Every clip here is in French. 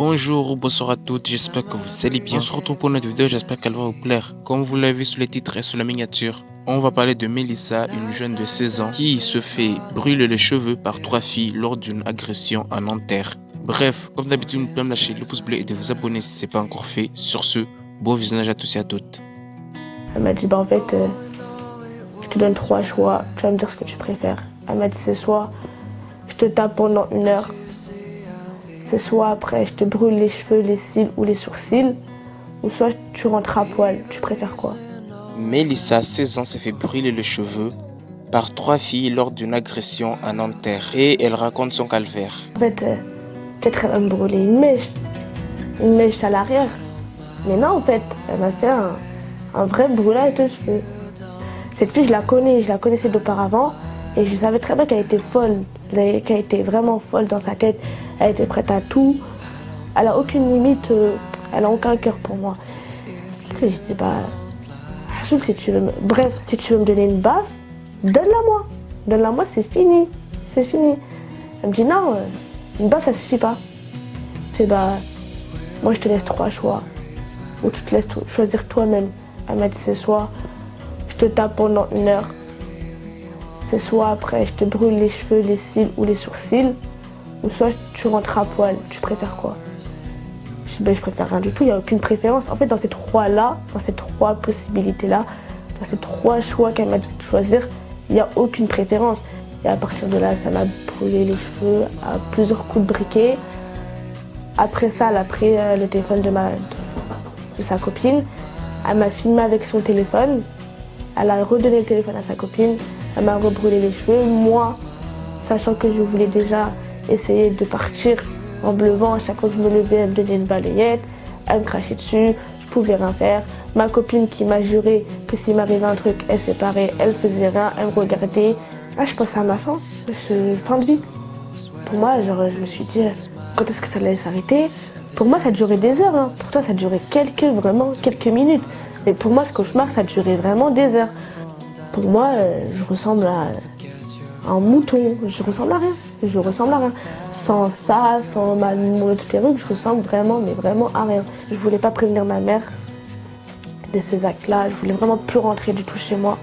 Bonjour ou bonsoir à toutes, j'espère que vous allez bien. On se retrouve pour notre vidéo, j'espère qu'elle va vous plaire. Comme vous l'avez vu sous les titres et sous la miniature, on va parler de Mélissa, une jeune de 16 ans qui se fait brûler les cheveux par 3 filles lors d'une agression à Nanterre. Bref, comme d'habitude, vous pouvez me lâcher le pouce bleu et de vous abonner si ce n'est pas encore fait. Sur ce, bon visionnage à tous et à toutes. Elle m'a dit en fait, je te donne 3 choix, tu vas me dire ce que tu préfères. Elle m'a dit c'est soit je te tape pendant 1 heure, c'est soit après je te brûle les cheveux, les cils ou les sourcils, ou soit tu rentres à poil. Tu préfères quoi? Mélissa, 16 ans, s'est fait brûler les cheveux par 3 filles lors d'une agression à Nanterre et elle raconte son calvaire. En fait, peut-être elle va me brûler une mèche à l'arrière. Mais non, en fait, elle m'a fait un vrai brûlage de cheveux. Cette fille, je la connaissais d'auparavant et je savais très bien qu'elle était folle, qu'elle était vraiment folle dans sa tête. Elle était prête à tout. Elle a aucune limite, elle a aucun cœur pour moi. Après, j'ai dit, si tu veux si tu veux me donner une baffe, donne-la-moi. Donne-la-moi, c'est fini. C'est fini. Elle me dit, non, une baffe, ça suffit pas. C'est moi, je te laisse 3 choix. Ou tu te laisses choisir toi-même. Elle m'a dit, c'est soit je te tape pendant 1 heure, c'est soit après je te brûle les cheveux, les cils ou les sourcils, ou soit tu rentres à poil. Tu préfères quoi? Je préfère rien du tout, il n'y a aucune préférence. En fait, dans ces 3 possibilités-là, dans ces 3 choix qu'elle m'a dit de choisir, il n'y a aucune préférence. Et à partir de là, ça m'a brûlé les cheveux à plusieurs coups de briquet. Après ça, elle a pris le téléphone de sa copine. Elle m'a filmé avec son téléphone. Elle a redonné le téléphone à sa copine. Elle m'a rebrûlé les cheveux. Moi, sachant que je voulais déjà essayer de partir en bleuvant, à chaque fois que je me levais, elle me donnait une balayette. Elle me crachait dessus. Je pouvais rien faire. Ma copine qui m'a juré que s'il m'arrivait un truc, elle se séparait. Elle faisait rien. Elle me regardait. Je pensais à ma fin. Fin de vie. Pour moi, je me suis dit, quand est-ce que ça allait s'arrêter? Pour moi, ça durait des heures. Hein. Pour toi, ça durait quelques minutes. Mais pour moi, ce cauchemar, ça durait vraiment des heures. Pour moi, je ressemble à un mouton. Je ressemble à rien. Sans ça, sans ma mauvaise perruque, je ressemble vraiment, mais vraiment à rien. Je voulais pas prévenir ma mère de ces actes-là. Je voulais vraiment plus rentrer du tout chez moi.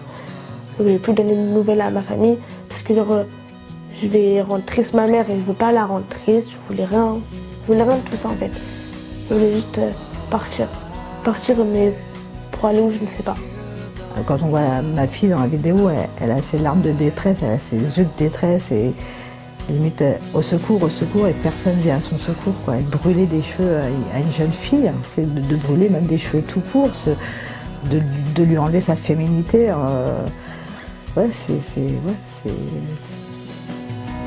Je voulais plus donner de nouvelles à ma famille. Parce que je vais rendre triste ma mère et je veux pas la rendre triste. Je voulais rien de tout ça en fait. Je voulais juste partir. Mais pour aller où je ne sais pas. Quand on voit ma fille dans la vidéo, elle a ses larmes de détresse, elle a ses yeux de détresse et limite au secours et personne vient à son secours. Quoi. Elle brûlait des cheveux à une jeune fille, c'est de brûler même des cheveux tout courts, de lui enlever sa féminité. C'est ce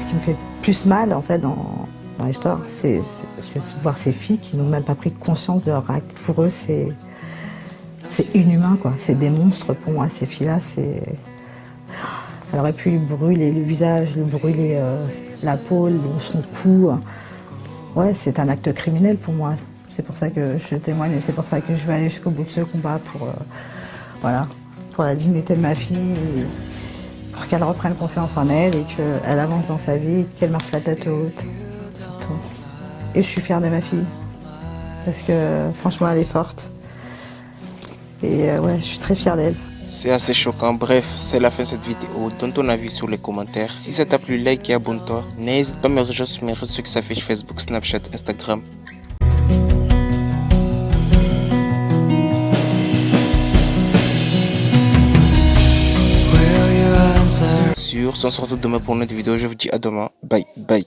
qui me fait plus mal en fait dans l'histoire, c'est voir ces filles qui n'ont même pas pris conscience de leur acte. Pour eux, c'est inhumain, quoi. C'est des monstres pour moi, ces filles-là. Elle aurait pu lui brûler le visage, lui brûler la peau, son cou. Ouais, c'est un acte criminel pour moi. C'est pour ça que je témoigne et c'est pour ça que je vais aller jusqu'au bout de ce combat pour la dignité de ma fille, et pour qu'elle reprenne confiance en elle et qu'elle avance dans sa vie, qu'elle marche la tête haute, surtout. Et je suis fière de ma fille, parce que franchement, elle est forte. Et je suis très fière d'elle. C'est assez choquant. Bref, c'est la fin de cette vidéo. Donne ton avis sur les commentaires. Si ça t'a plu, like et abonne-toi. N'hésite pas à me rejoindre sur mes réseaux sociaux qui s'affichent: Facebook, Snapchat, Instagram. Sur ce, on se retrouve demain pour une autre vidéo. Je vous dis à demain. Bye, bye.